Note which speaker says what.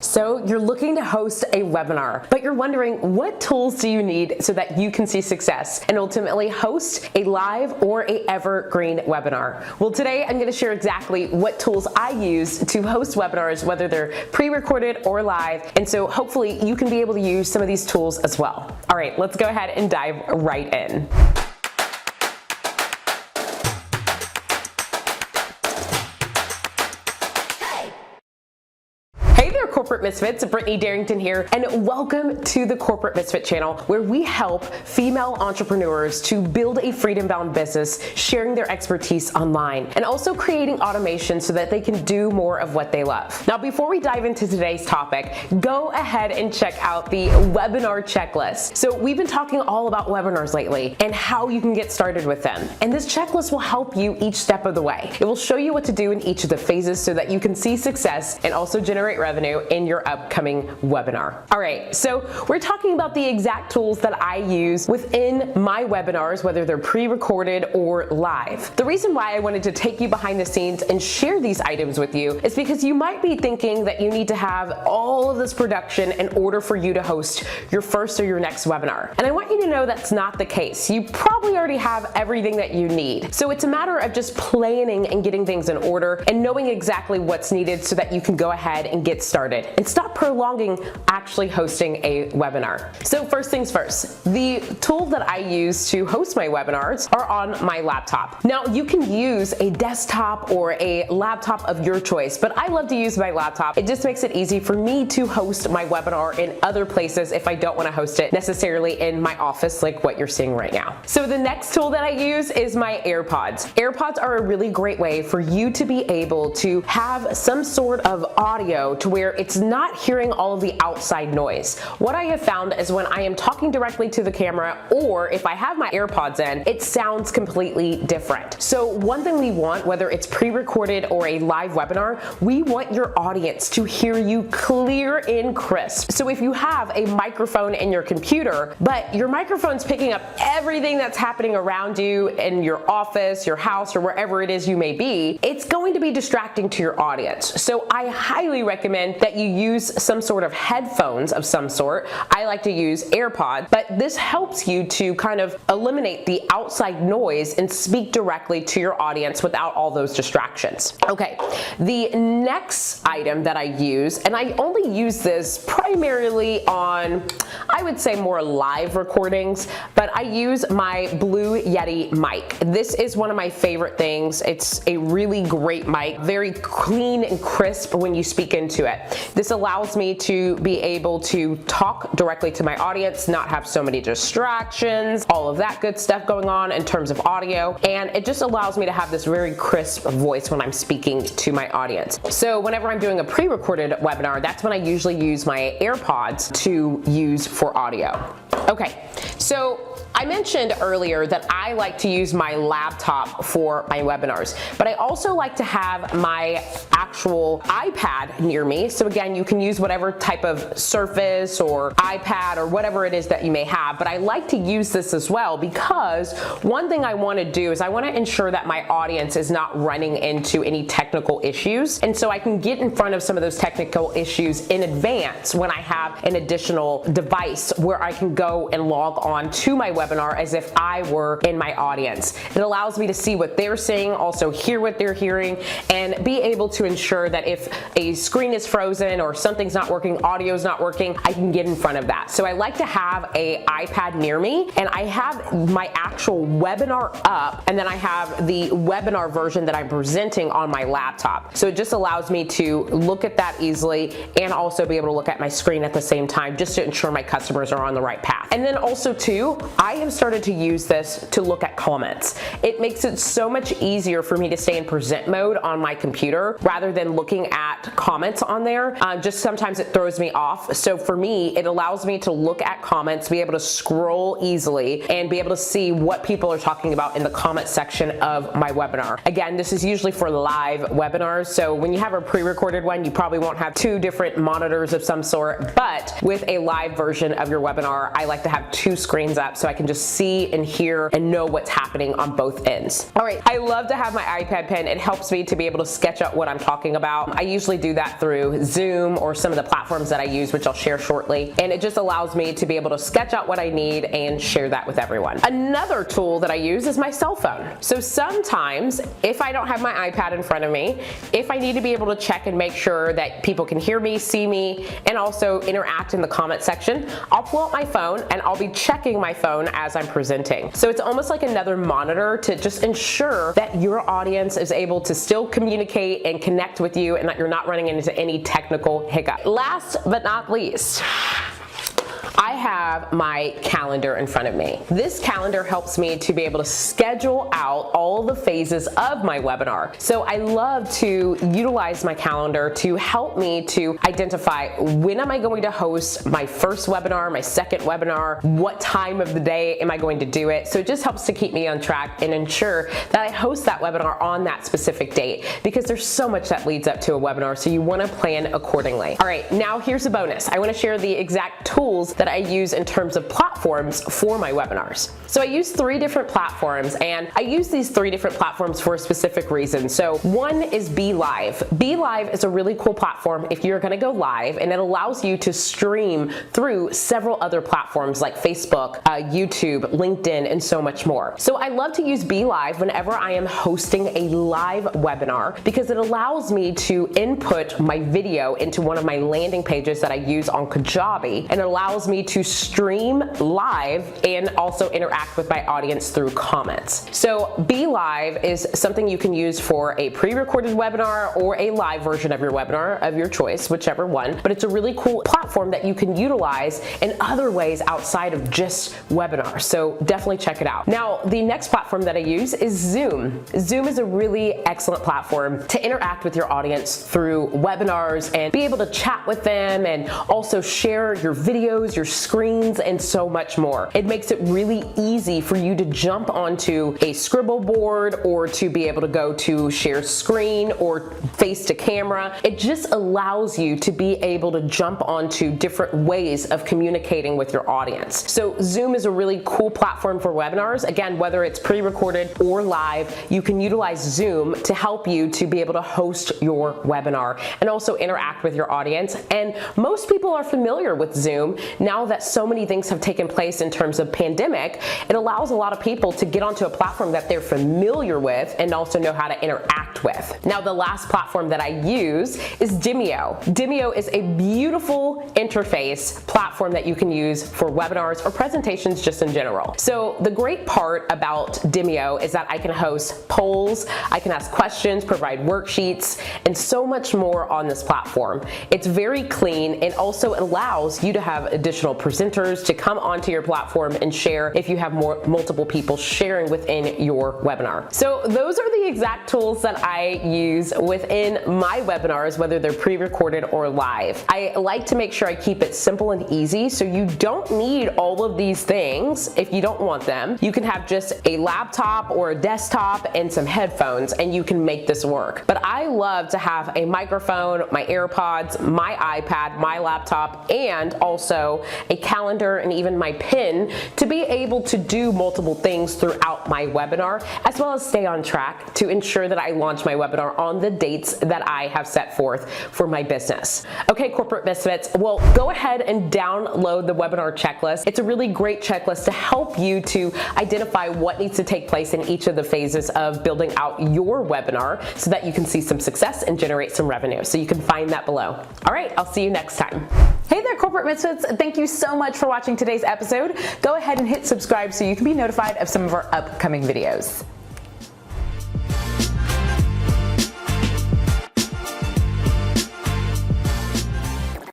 Speaker 1: So you're looking to host a webinar, but you're wondering what tools do you need so that you can see success and ultimately host a live or a evergreen webinar. Well, today I'm going to share exactly what tools I use to host webinars, whether they're pre-recorded or live, and so hopefully you can be able to use some of these tools as well. All right, let's go ahead and dive right in. Corporate Misfits, Brittany Darrington here, and welcome to the Corporate Misfit channel, where we help female entrepreneurs to build a freedom-bound business, sharing their expertise online, and also creating automation so that they can do more of what they love. Now, before we dive into today's topic, go ahead and check out the webinar checklist. So we've been talking all about webinars lately and how you can get started with them. And this checklist will help you each step of the way. It will show you what to do in each of the phases so that you can see success and also generate revenue in your upcoming webinar. All right, so we're talking about the exact tools that I use within my webinars, whether they're pre-recorded or live. The reason why I wanted to take you behind the scenes and share these items with you is because you might be thinking that you need to have all of this production in order for you to host your first or your next webinar. And I want you to know that's not the case. You probably already have everything that you need. So it's a matter of just planning and getting things in order and knowing exactly what's needed so that you can go ahead and get started and stop prolonging actually hosting a webinar. So first things first, the tool that I use to host my webinars are on my laptop. Now you can use a desktop or a laptop of your choice, but I love to use my laptop. It just makes it easy for me to host my webinar in other places if I don't want to host it necessarily in my office like what you're seeing right now. So the next tool that I use is my AirPods. AirPods are a really great way for you to be able to have some sort of audio to where it's not hearing all of the outside noise. What I have found is when I am talking directly to the camera, or if I have my AirPods in, it sounds completely different. So one thing we want, whether it's pre-recorded or a live webinar, we want your audience to hear you clear and crisp. So if you have a microphone in your computer, but your microphone's picking up everything that's happening around you in your office, your house, or wherever it is you may be, it's going to be distracting to your audience. So I highly recommend that you use some sort of headphones of some sort. I like to use AirPods, but this helps you to kind of eliminate the outside noise and speak directly to your audience without all those distractions. Okay, the next item that I use, and I only use this primarily on, I would say, more live recordings, but I use my Blue Yeti mic. This is one of my favorite things. It's a really great mic, very clean and crisp when you speak into it. This allows me to be able to talk directly to my audience, not have so many distractions, all of that good stuff going on in terms of audio, and it just allows me to have this very crisp voice when I'm speaking to my audience. So whenever I'm doing a pre-recorded webinar, that's when I usually use my AirPods to use for audio. Okay, so I mentioned earlier that I like to use my laptop for my webinars, but I also like to have my actual iPad near me. So again, you can use whatever type of Surface or iPad or whatever it is that you may have, but I like to use this as well because one thing I want to do is I want to ensure that my audience is not running into any technical issues, and so I can get in front of some of those technical issues in advance when I have an additional device where I can go and log on to my webinar as if I were in my audience. It allows me to see what they're seeing, also hear what they're hearing, and be able to ensure that if a screen is frozen or something's not working, audio is not working, I can get in front of that. So I like to have an iPad near me, and I have my actual webinar up, and then I have the webinar version that I'm presenting on my laptop. So it just allows me to look at that easily and also be able to look at my screen at the same time, just to ensure my customers are on the right path. And then also too, I have started to use this to look at comments. It makes it so much easier for me to stay in present mode on my computer rather than looking at comments on there. Just sometimes it throws me off. So for me, it allows me to look at comments, be able to scroll easily, and be able to see what people are talking about in the comment section of my webinar. Again, this is usually for live webinars. So when you have a pre-recorded one, you probably won't have two different monitors of some sort, but with a live version of your webinar, I like to have two screens up so I can can just see and hear and know what's happening on both ends. All right, I love to have my iPad pen. It helps me to be able to sketch out what I'm talking about. I usually do that through Zoom or some of the platforms that I use, which I'll share shortly. And it just allows me to be able to sketch out what I need and share that with everyone. Another tool that I use is my cell phone. So sometimes if I don't have my iPad in front of me, if I need to be able to check and make sure that people can hear me, see me, and also interact in the comment section, I'll pull out my phone and I'll be checking my phone as I'm presenting. So it's almost like another monitor to just ensure that your audience is able to still communicate and connect with you and that you're not running into any technical hiccup. Last but not least, I have my calendar in front of me. This calendar helps me to be able to schedule out all the phases of my webinar. So I love to utilize my calendar to help me to identify when am I going to host my first webinar, my second webinar, what time of the day am I going to do it. So it just helps to keep me on track and ensure that I host that webinar on that specific date, because there's so much that leads up to a webinar, so you want to plan accordingly. All right, now here's a bonus. I want to share the exact tools that I use in terms of platforms for my webinars. So I use 3 different platforms, and I use these 3 different platforms for a specific reason. So one is BeLive. BeLive is a really cool platform if you're going to go live, and it allows you to stream through several other platforms like Facebook, YouTube, LinkedIn, and so much more. So I love to use BeLive whenever I am hosting a live webinar, because it allows me to input my video into one of my landing pages that I use on Kajabi, and it allows me to stream live and also interact with my audience through comments. So BeLive is something you can use for a pre-recorded webinar or a live version of your webinar of your choice, whichever one, but it's a really cool platform that you can utilize in other ways outside of just webinars. So definitely check it out. Now, the next platform that I use is Zoom. Zoom is a really excellent platform to interact with your audience through webinars and be able to chat with them and also share your videos, your screens, and so much more. It makes it really easy for you to jump onto a scribble board or to be able to go to share screen or face to camera. It just allows you to be able to jump onto different ways of communicating with your audience. So Zoom is a really cool platform for webinars. Again, whether it's pre-recorded or live, you can utilize Zoom to help you to be able to host your webinar and also interact with your audience. And most people are familiar with Zoom now that so many things have taken place in terms of pandemic. It allows a lot of people to get onto a platform that they're familiar with and also know how to interact with. Now, the last platform that I use is Demio. Demio is a beautiful interface platform that you can use for webinars or presentations just in general. So the great part about Demio is that I can host polls, I can ask questions, provide worksheets, and so much more on this platform. It's very clean and also allows you to have additional presenters to come onto your platform and share if you have multiple people sharing within your webinar. So those are the exact tools that I use within my webinars, whether they're pre-recorded or live. I like to make sure I keep it simple and easy, so you don't need all of these things if you don't want them. You can have just a laptop or a desktop and some headphones and you can make this work. But I love to have a microphone, my AirPods, my iPad, my laptop, and also a calendar and even my pen to be able to do multiple things throughout my webinar, as well as stay on track to ensure that I launch my webinar on the dates that I have set forth for my business. Okay, corporate misfits, well, go ahead and download the webinar checklist. It's a really great checklist to help you to identify what needs to take place in each of the phases of building out your webinar so that you can see some success and generate some revenue. So you can find that below. All right, I'll see you next time. Hey there, corporate misfits. Thank you so much for watching today's episode. Go ahead and hit subscribe so you can be notified of some of our upcoming videos.